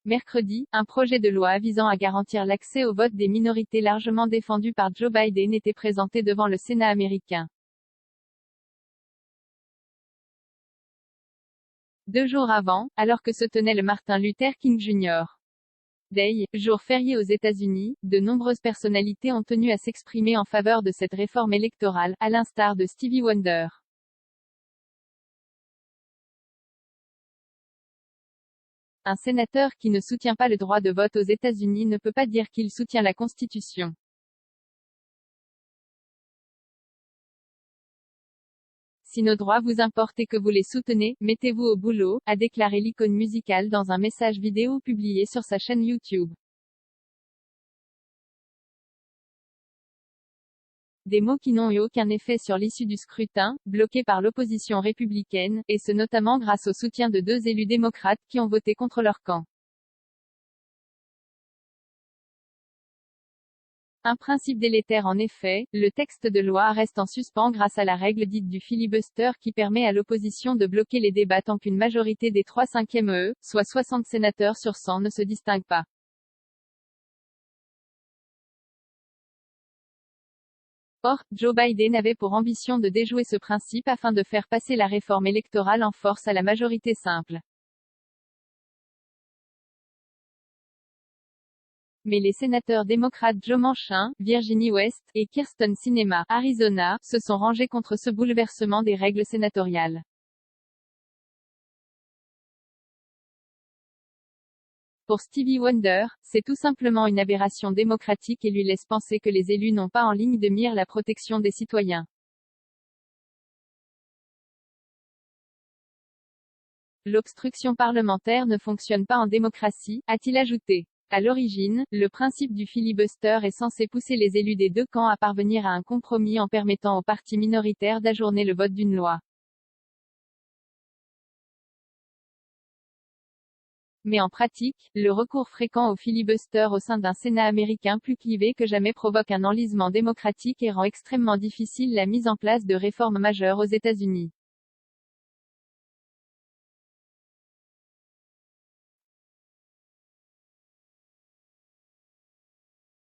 Mercredi, un projet de loi visant à garantir l'accès au vote des minorités largement défendu par Joe Biden était présenté devant le Sénat américain. 2 jours avant, alors que se tenait le Martin Luther King Jr. Day, jour férié aux États-Unis, de nombreuses personnalités ont tenu à s'exprimer en faveur de cette réforme électorale, à l'instar de Stevie Wonder. Un sénateur qui ne soutient pas le droit de vote aux États-Unis ne peut pas dire qu'il soutient la Constitution. Si nos droits vous importent et que vous les soutenez, mettez-vous au boulot, a déclaré l'icône musicale dans un message vidéo publié sur sa chaîne YouTube. Des mots qui n'ont eu aucun effet sur l'issue du scrutin, bloqué par l'opposition républicaine, et ce notamment grâce au soutien de 2 élus démocrates qui ont voté contre leur camp. Un principe délétère en effet, le texte de loi reste en suspens grâce à la règle dite du filibuster qui permet à l'opposition de bloquer les débats tant qu'une majorité des 3/5, soit 60 sénateurs sur 100 ne se distingue pas. Or, Joe Biden avait pour ambition de déjouer ce principe afin de faire passer la réforme électorale en force à la majorité simple. Mais les sénateurs démocrates Joe Manchin, Virginie West, et Kyrsten Sinema, Arizona, se sont rangés contre ce bouleversement des règles sénatoriales. Pour Stevie Wonder, c'est tout simplement une aberration démocratique et lui laisse penser que les élus n'ont pas en ligne de mire la protection des citoyens. L'obstruction parlementaire ne fonctionne pas en démocratie, a-t-il ajouté. À l'origine, le principe du filibuster est censé pousser les élus des 2 camps à parvenir à un compromis en permettant aux partis minoritaires d'ajourner le vote d'une loi. Mais en pratique, le recours fréquent au filibuster au sein d'un Sénat américain plus clivé que jamais provoque un enlisement démocratique et rend extrêmement difficile la mise en place de réformes majeures aux États-Unis.